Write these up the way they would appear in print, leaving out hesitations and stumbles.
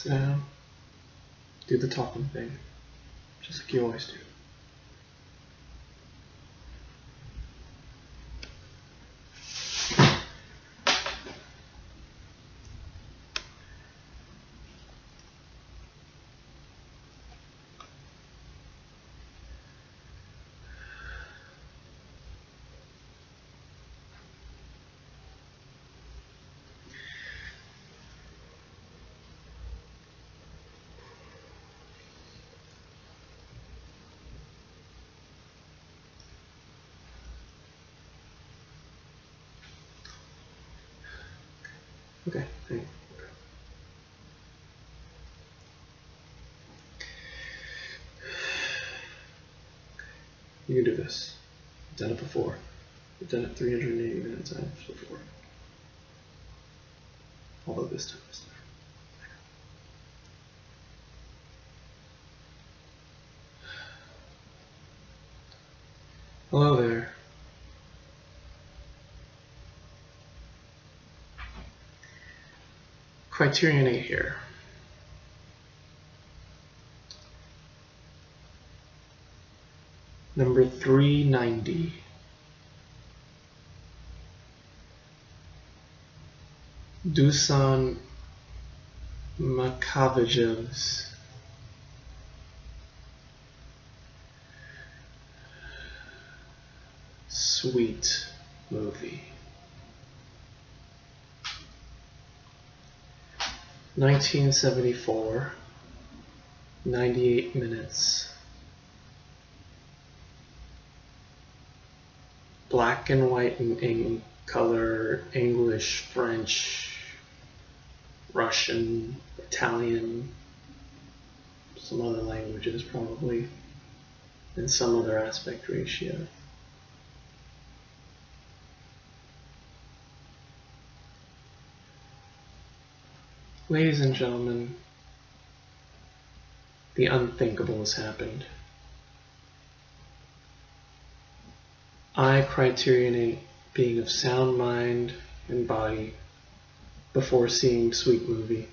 Sit down. Do the talking thing. Just like you always do. Okay, hang on. You can do this. You've done it before. You've done it 389 times before. Although this time is different. Hello there. CriterioNate here. Number 390. Dusan Makavajev's Sweet movie. 1974, 98 minutes. Black and white and in color, English, French, Russian, Italian, some other languages probably, and some other aspect ratio. Ladies and gentlemen, the unthinkable has happened. I, CriterioNate, being of sound mind and body, before seeing Sweet Movie,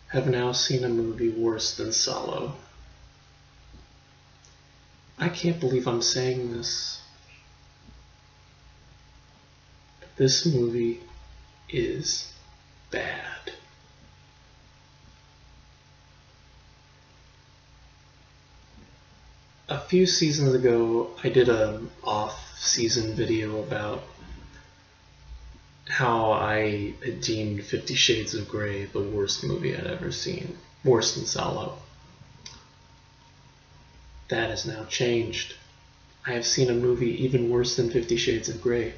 have now seen a movie worse than Solo. I can't believe I'm saying this, but this movie is bad. A few seasons ago, I did an off-season video about how I had deemed 50 Shades of Grey the worst movie I'd ever seen, worse than Solo. That has now changed. I have seen a movie even worse than 50 Shades of Grey,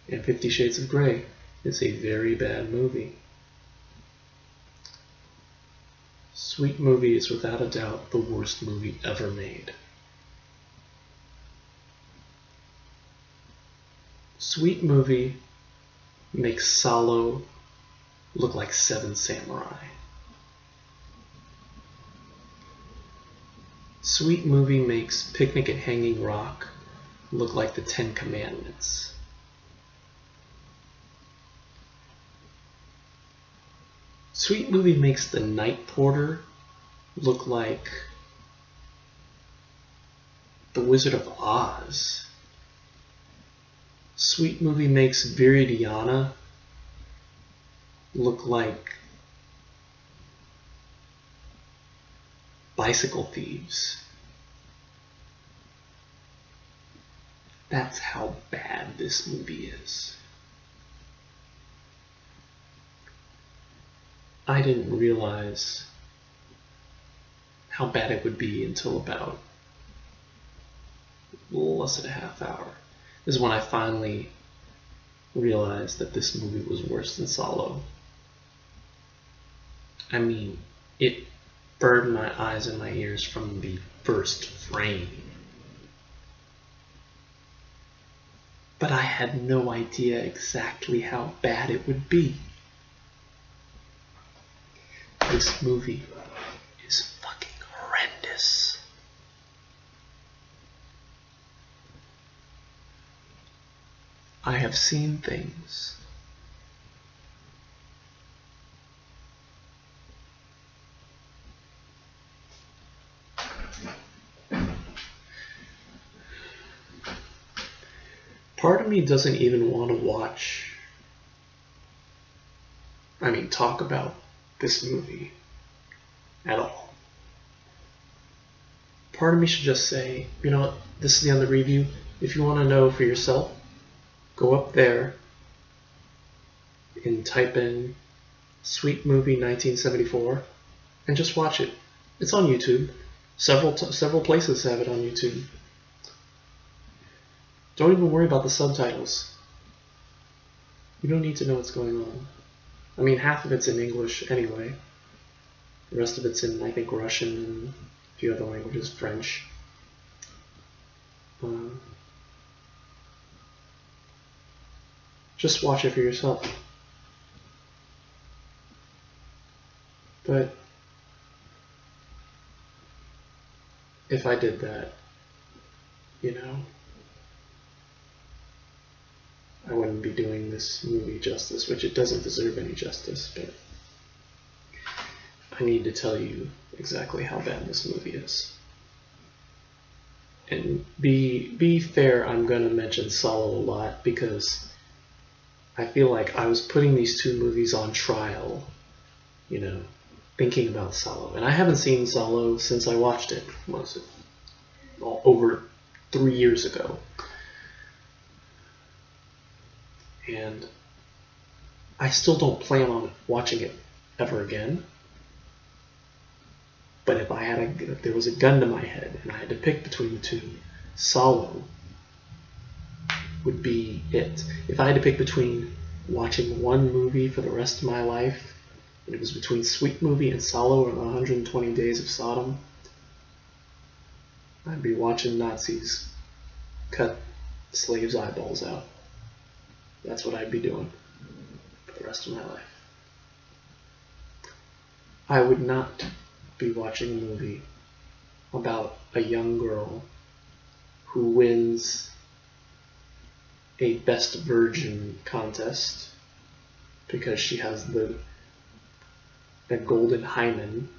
and 50 Shades of Grey is a very bad movie. Sweet Movie is without a doubt the worst movie ever made. Sweet Movie makes Solo look like Seven Samurai. Sweet Movie makes Picnic at Hanging Rock look like the Ten Commandments. Sweet Movie makes The Night Porter look like The Wizard of Oz. Sweet Movie makes Viridiana look like Bicycle Thieves. That's how bad this movie is. I didn't realize how bad it would be until about less than a half hour. This is when I finally realized that this movie was worse than Solo. I mean, it burned my eyes and my ears from the first frame. But I had no idea exactly how bad it would be. This movie is fucking horrendous. I have seen things part of me doesn't even want to talk about this movie at all. Part of me should just say, you know what, this is the end of the review. If you want to know for yourself, go up there and type in Sweet Movie 1974 and just watch it. It's on YouTube. Several places have it on YouTube. Don't even worry about the subtitles. You don't need to know what's going on. I mean, half of it's in English anyway. The rest of it's in, I think, Russian and a few other languages, French. Just watch it for yourself. But if I did that, you know, I wouldn't be doing this movie justice, which it doesn't deserve any justice, but I need to tell you exactly how bad this movie is. And be fair, I'm going to mention Solo a lot because I feel like I was putting these two movies on trial, you know, thinking about Solo. And I haven't seen Solo since I watched it, what was it, over 3 years ago. And I still don't plan on watching it ever again. But if there was a gun to my head and I had to pick between the two, Solo would be it. If I had to pick between watching one movie for the rest of my life, and it was between Sweet Movie and Solo or 120 Days of Sodom, I'd be watching Nazis cut slaves' eyeballs out. That's what I'd be doing for the rest of my life. I would not be watching a movie about a young girl who wins a Best Virgin contest because she has the golden hymen.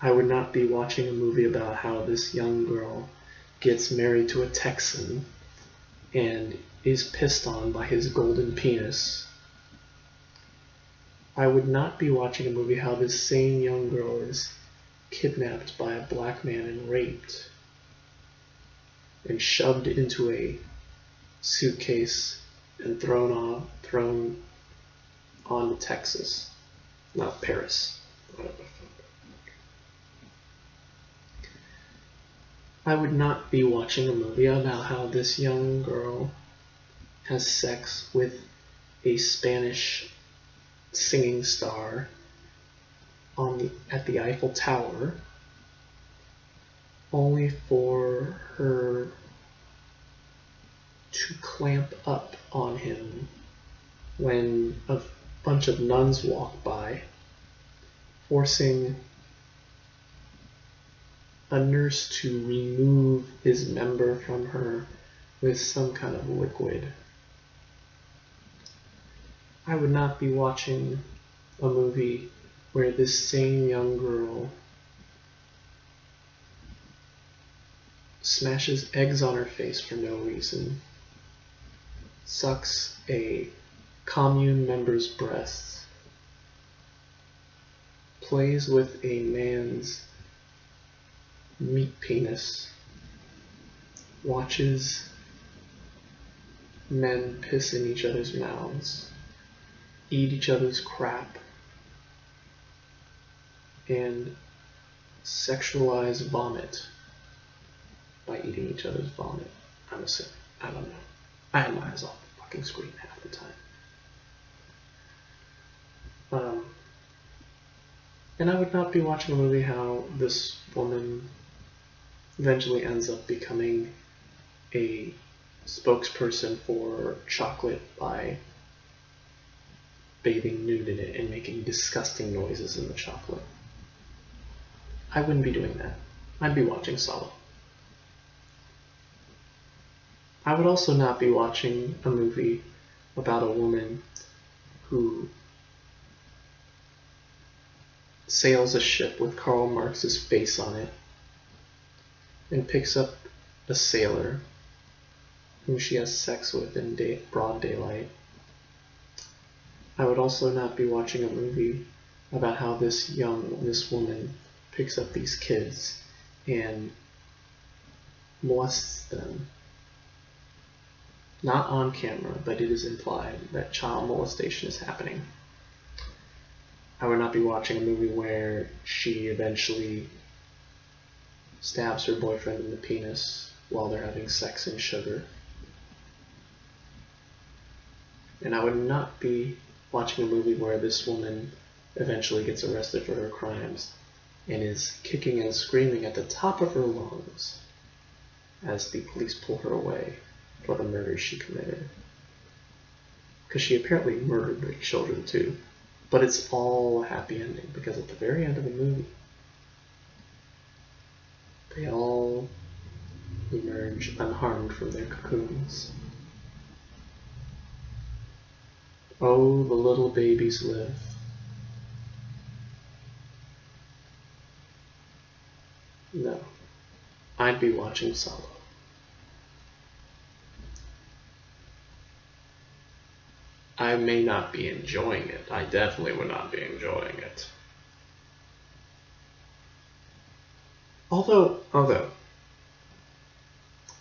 I would not be watching a movie about how this young girl gets married to a Texan and is pissed on by his golden penis. I would not be watching a movie how this same young girl is kidnapped by a black man and raped and shoved into a suitcase and thrown on to Texas, not Paris. I would not be watching a movie about how this young girl has sex with a Spanish singing star at the Eiffel Tower, only for her to clamp up on him when a bunch of nuns walk by, forcing a nurse to remove his member from her with some kind of liquid. I would not be watching a movie where this same young girl smashes eggs on her face for no reason, sucks a commune member's breasts, plays with a man's meat penis, watches men piss in each other's mouths, eat each other's crap, and sexualize vomit by eating each other's vomit. I'm assuming. I don't know. I had my eyes off the fucking screen half the time. And I would not be watching a movie how this woman eventually ends up becoming a spokesperson for chocolate by bathing nude in it and making disgusting noises in the chocolate. I wouldn't be doing that. I'd be watching Solo. I would also not be watching a movie about a woman who sails a ship with Karl Marx's face on it and picks up a sailor who she has sex with in broad daylight. I would also not be watching a movie about how this woman picks up these kids and molests them. Not on camera, but it is implied that child molestation is happening. I would not be watching a movie where she eventually stabs her boyfriend in the penis while they're having sex in sugar. And I would not be watching a movie where this woman eventually gets arrested for her crimes and is kicking and screaming at the top of her lungs as the police pull her away for the murder she committed. Because she apparently murdered the children too. But it's all a happy ending, because at the very end of the movie, they all emerge unharmed from their cocoons. Oh, the little babies live. No, I'd be watching Solo. I may not be enjoying it. I definitely would not be enjoying it. Although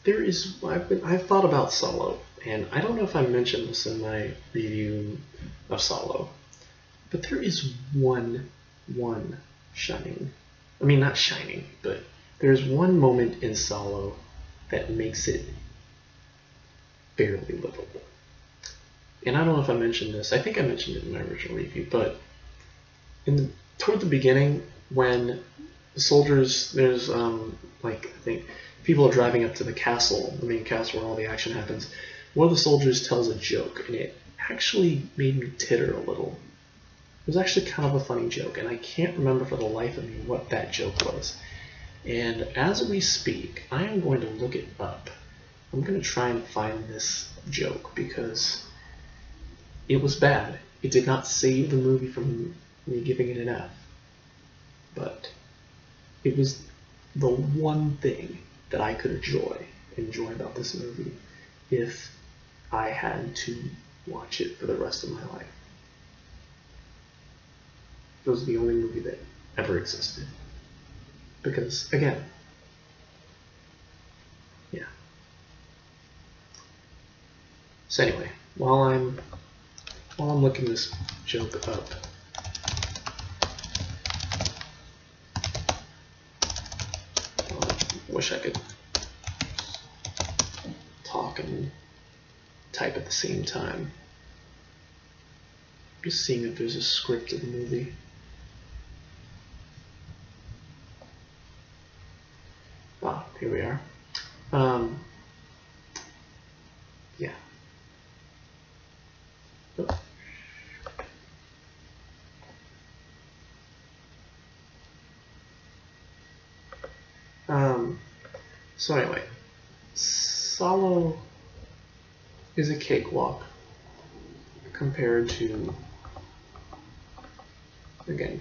there is, I've thought about Solo, and I don't know if I mentioned this in my review of Solo, but there is one shining, I mean not shining, but there's one moment in Solo that makes it barely livable. And I don't know if I mentioned this. I think I mentioned it in my original review, but toward the beginning, when the soldiers, there's I think people are driving up to the castle, the main castle where all the action happens. One of the soldiers tells a joke, and it actually made me titter a little. It was actually kind of a funny joke, and I can't remember for the life of me what that joke was. And as we speak, I am going to look it up. I'm going to try and find this joke because it was bad. It did not save the movie from me giving it an F. But it was the one thing that I could enjoy about this movie if I had to watch it for the rest of my life. It was the only movie that ever existed. Because, again, yeah. So anyway, while I'm looking this joke up, wish I could talk and type at the same time. Just seeing if there's a script of the movie. Ah, here we are. Yeah. So anyway, Solo is a cakewalk compared to, again,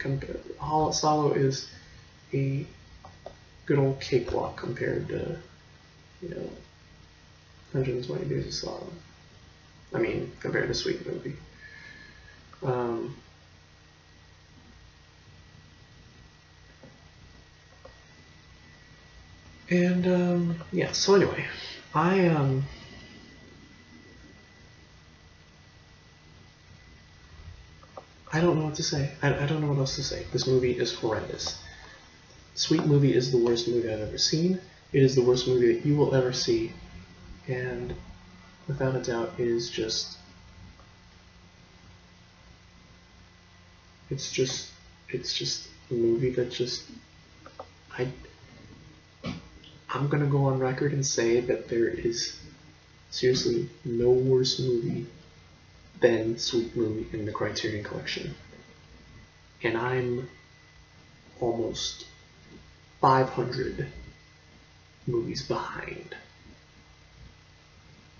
Solo is a good old cakewalk compared to, 120 Days of Sodom. I mean, compared to Sweet Movie. Yeah, so anyway, I don't know what to say. I don't know what else to say. This movie is horrendous. Sweet Movie is the worst movie I've ever seen. It is the worst movie that you will ever see. And without a doubt, it is just... It's just a movie that just... I'm gonna go on record and say that there is seriously no worse movie than Sweet Movie in the Criterion Collection. And I'm almost 500 movies behind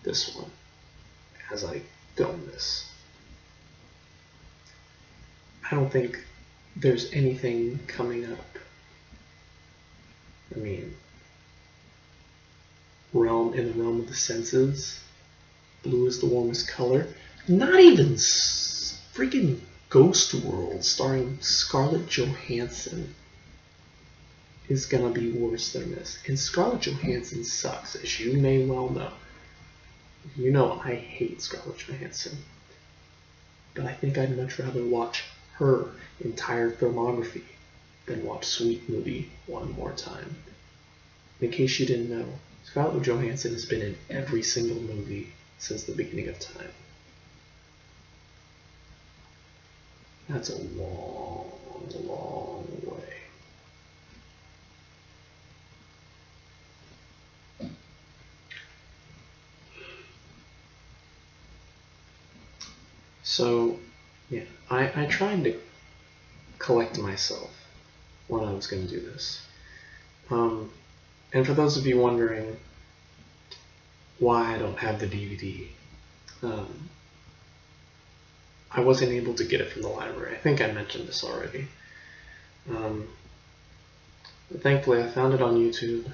this one as I film this. I don't think there's anything coming up. I mean, realm, in the realm of the senses. Blue is the warmest color. Not even freaking Ghost World, starring Scarlett Johansson, is gonna be worse than this. And Scarlett Johansson sucks, as you may well know. You know I hate Scarlett Johansson. But I think I'd much rather watch her entire filmography than watch Sweet Movie one more time. In case you didn't know, Scarlett Johansson has been in every single movie since the beginning of time. That's a long, long way. So, yeah, I tried to collect myself when I was going to do this. And for those of you wondering why I don't have the DVD, I wasn't able to get it from the library. I think I mentioned this already. But thankfully, I found it on YouTube.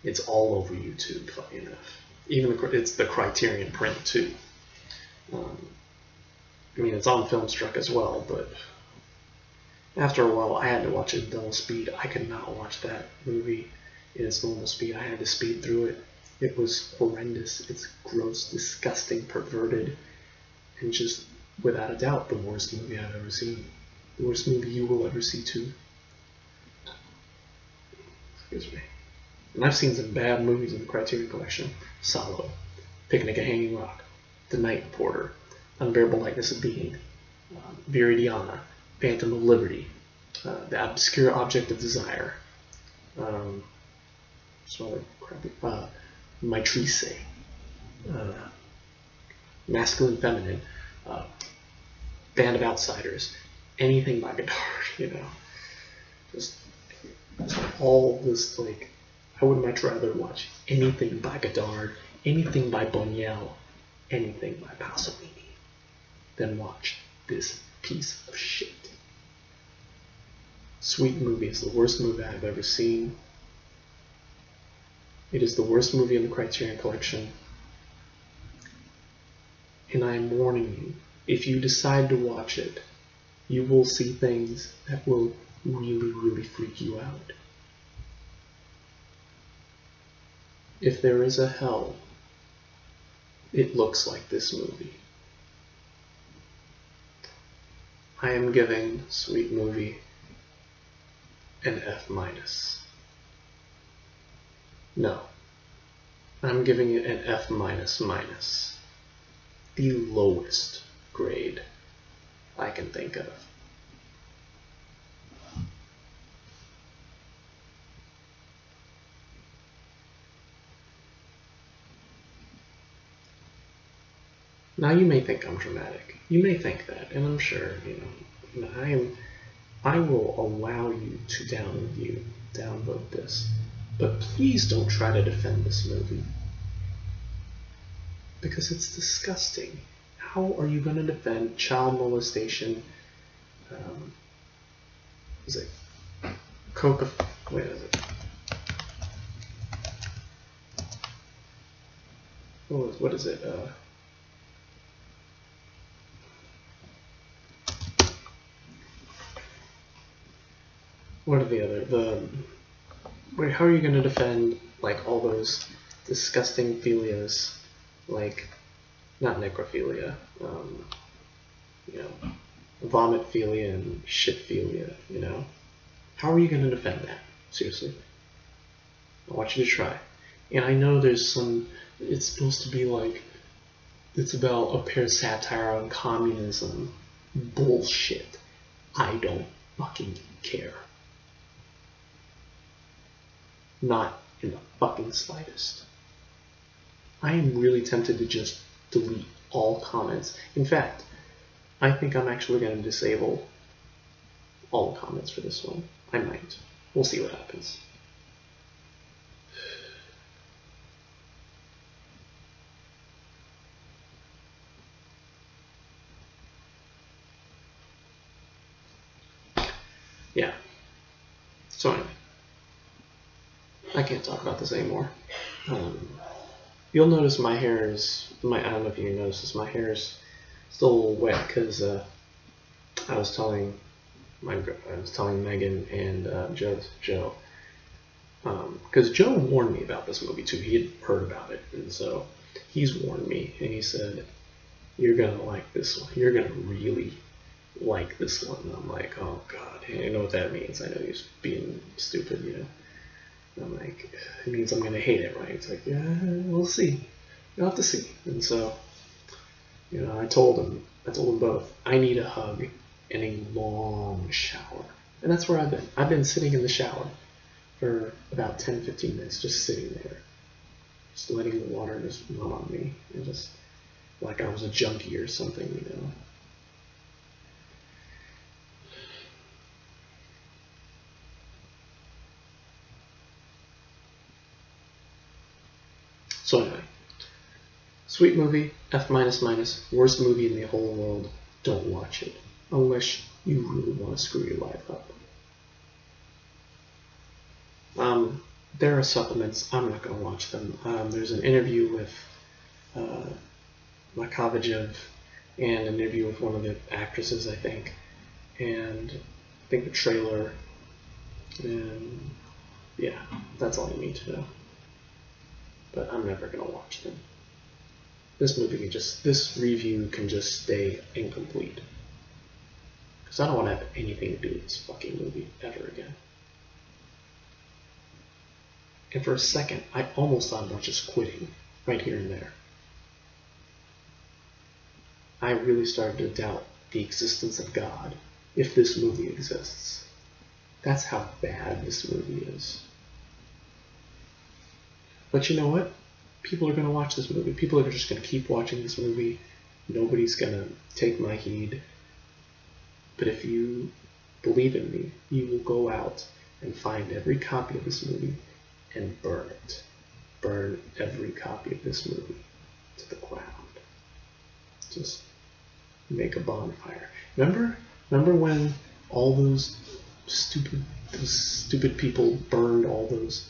It's all over YouTube, funny enough. Even it's the Criterion print too. I mean, it's on Filmstruck as well, but after a while, I had to watch it in double speed. I could not watch that movie in its normal speed. I had to speed through it. It was horrendous. It's gross, disgusting, perverted, and just, without a doubt, the worst movie I've ever seen. The worst movie you will ever see, too. Excuse me. And I've seen some bad movies in the Criterion Collection. Salo, Picnic at Hanging Rock, The Night Reporter, Unbearable Lightness of Being, Viridiana, Phantom of Liberty, The Obscure Object of Desire, some other crappy, Maitrice, Masculine Feminine, Band of Outsiders, anything by Godard, you know. Just all this, like, I would much rather watch anything by Godard, anything by Buñuel, anything by Pasolini, than watch this piece of shit. Sweet Movie is the worst movie I've ever seen. It is the worst movie in the Criterion Collection. And I am warning you, if you decide to watch it, you will see things that will really, really freak you out. If there is a hell, it looks like this movie. I am giving Sweet Movie an F-. No. I'm giving it an F-. The lowest grade I can think of. Now you may think I'm dramatic. You may think that, and I'm sure, you know, I will allow you to downvote this. But please don't try to defend this movie. Because it's disgusting. How are you going to defend child molestation? Is it Wait, is it? What is it? What are the other? Wait, how are you going to defend, like, all those disgusting philias, like, not necrophilia, you know, vomitphilia and shitphilia, you know? How are you going to defend that? Seriously. I want you to try. And I know there's it's supposed to be like, it's about a pair satire on communism. Bullshit. I don't fucking care. Not in the fucking slightest. I am really tempted to just delete all comments. In fact, I think I'm actually going to disable all the comments for this one. I might. We'll see what happens. Yeah. So anyway. I can't talk about this anymore. You'll notice my hair is, I don't know if you notice, my hair is still a little wet because I was telling Megan and Joe, because Joe warned me about this movie too. He had heard about it, and so he's warned me, and he said, "You're gonna like this one. You're gonna really like this one." And I'm like, "Oh God, I know what that means. I know he's being stupid, you know." And I'm like, "It means I'm gonna hate it, right?" It's like, "Yeah, we'll see. You'll have to see." And so, you know, I told them both, I need a hug and a long shower, and that's where I've been. I've been sitting in the shower for about 10-15 minutes, just sitting there, just letting the water just run on me, and just like I was a junkie or something, you know. So anyway, sweet movie, F minus minus, worst movie in the whole world. Don't watch it unless you really want to screw your life up. There are supplements. I'm not going to watch them. There's an interview with Makoviev and an interview with one of the actresses, I think, and I think the trailer, and yeah, that's all you need to know. But I'm never going to watch them. This review can just stay incomplete. Because I don't want to have anything to do with this fucking movie ever again. And for a second, I almost thought about just quitting right here and there. I really started to doubt the existence of God if this movie exists. That's how bad this movie is. But you know what? People are going to watch this movie. People are just going to keep watching this movie. Nobody's going to take my heed. But if you believe in me, you will go out and find every copy of this movie and burn it. Burn every copy of this movie to the ground. Just make a bonfire. Remember when all those stupid people burned all those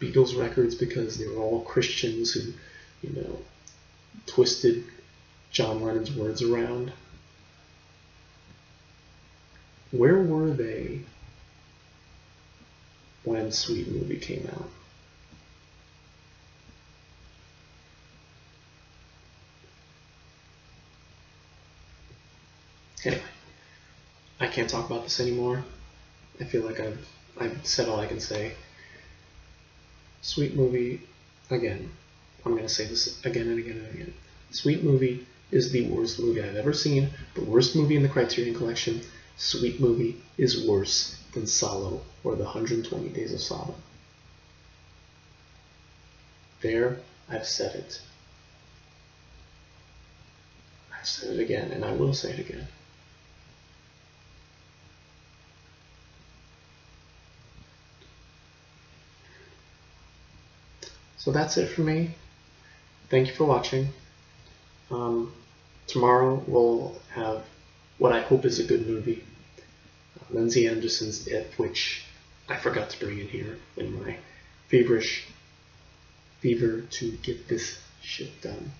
Beatles records because they were all Christians who, you know, twisted John Lennon's words around? Where were they when Sweet Movie came out? Anyway, I can't talk about this anymore. I feel like I've said all I can say. Sweet Movie, again, I'm going to say this again and again and again. Sweet Movie is the worst movie I've ever seen, the worst movie in the Criterion Collection. Sweet Movie is worse than Salo or the 120 Days of Sodom. There, I've said it. I've said it again, and I will say it again. So that's it for me. Thank you for watching. Tomorrow we'll have what I hope is a good movie. Lindsay Anderson's It, which I forgot to bring in here in my feverish fever to get this shit done.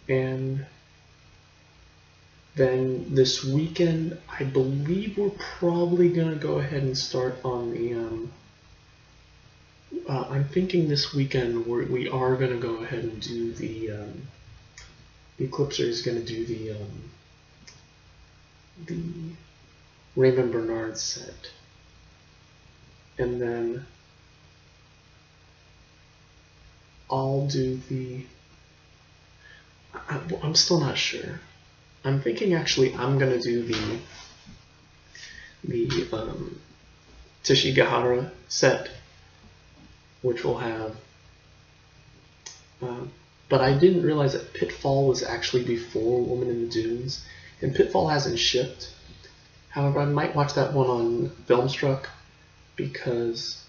And then this weekend, I believe we're probably going to go ahead and start on the, I'm thinking this weekend we are going to go ahead and do the Eclipser is going to do the Raymond Bernard set. And then I'll do I'm still not sure. I'm thinking actually I'm going to do the Tishigahara set, which will have, but I didn't realize that Pitfall was actually before Woman in the Dunes, and Pitfall hasn't shipped. However, I might watch that one on Filmstruck because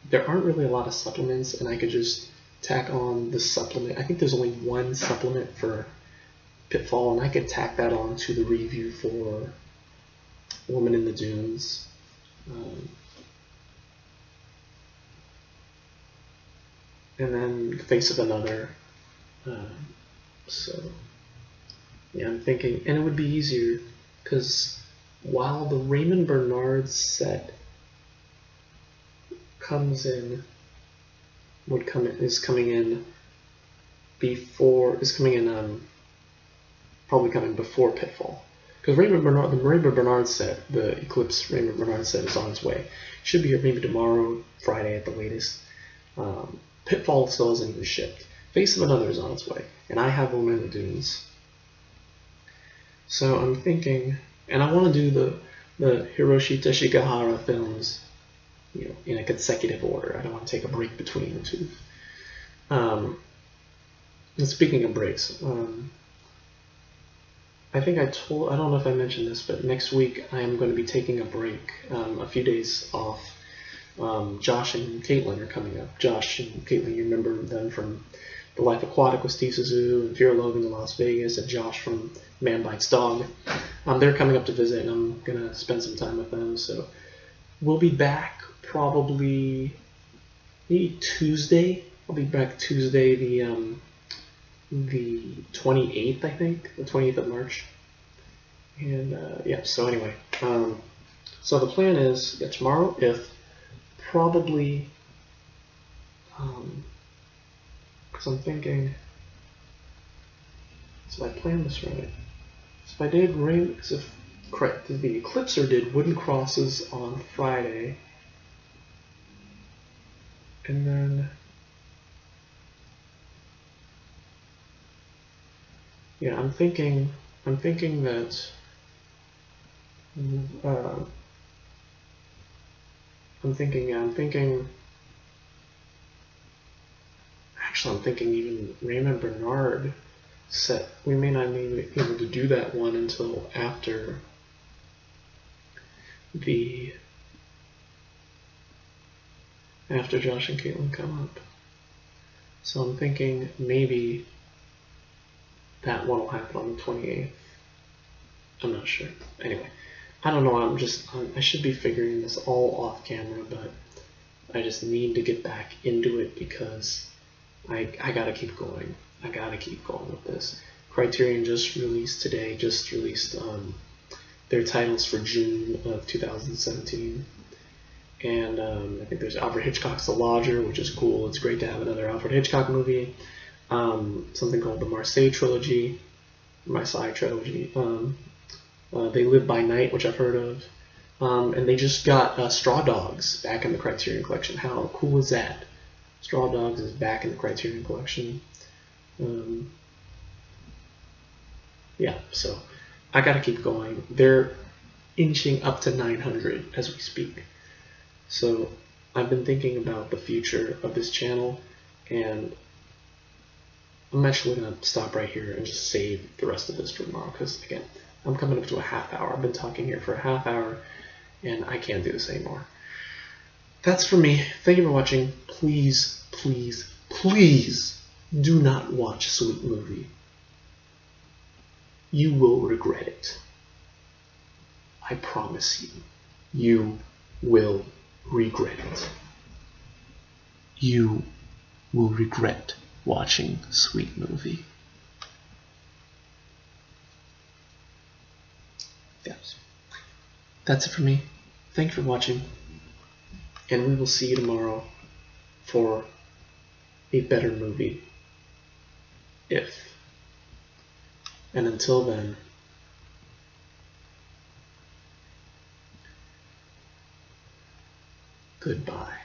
there aren't really a lot of supplements, and I could just tack on the supplement. I think there's only one supplement for Pitfall, and I could tack that on to the review for Woman in the Dunes. And then Face of Another. So, yeah, I'm thinking, and it would be easier because while the Raymond Bernard set is coming in probably coming before Pitfall. Because the Raymond Bernard set, the Eclipse Raymond Bernard set is on its way. Should be here maybe tomorrow, Friday at the latest. Pitfall still hasn't even shipped. Face of Another is on its way, and I have Woman in the Dunes. So I'm thinking, and I want to do the Hiroshi Teshigahara films, in a consecutive order. I don't want to take a break between the two. And speaking of breaks, I don't know if I mentioned this, but next week I am going to be taking a break, a few days off. Josh and Caitlin are coming up. Josh and Caitlin, you remember them from The Life Aquatic with Steve Zissou and Fear of Loathing in Las Vegas, and Josh from Man Bites Dog. They're coming up to visit, and I'm going to spend some time with them. So we'll be back probably maybe Tuesday. I'll be back Tuesday, the 28th, I think, the 28th of March. And yeah, so anyway, so the plan is that tomorrow, if probably, because I'm thinking, so I planned this right. So if I did if the Eclipser did Wooden Crosses on Friday, and then, yeah, I'm thinking that I'm thinking even Raymond Bernard set, we may not be able to do that one until after Josh and Caitlin come up. So I'm thinking maybe that one will happen on the 28th. I'm not sure. Anyway, I don't know. I should be figuring this all off camera, but I just need to get back into it because I gotta keep going. I gotta keep going with this. Criterion just released their titles for June of 2017. And I think there's Alfred Hitchcock's The Lodger, which is cool. It's great to have another Alfred Hitchcock movie. Something called the Marseille Trilogy. They Live by Night, which I've heard of. And they just got Straw Dogs back in the Criterion Collection. How cool is that? Straw Dogs is back in the Criterion Collection. Yeah, so I gotta keep going. They're inching up to 900 as we speak. So I've been thinking about the future of this channel, and I'm actually going to stop right here and just save the rest of this for tomorrow because, again, I'm coming up to a half hour. I've been talking here for a half hour, and I can't do this anymore. That's for me. Thank you for watching. Please, please, please do not watch Sweet Movie. You will regret it. I promise you. You will regret it. You will regret watching Sweet Movie. Yes. That's it for me. Thank you for watching. And we will see you tomorrow for a better movie. And until then, goodbye.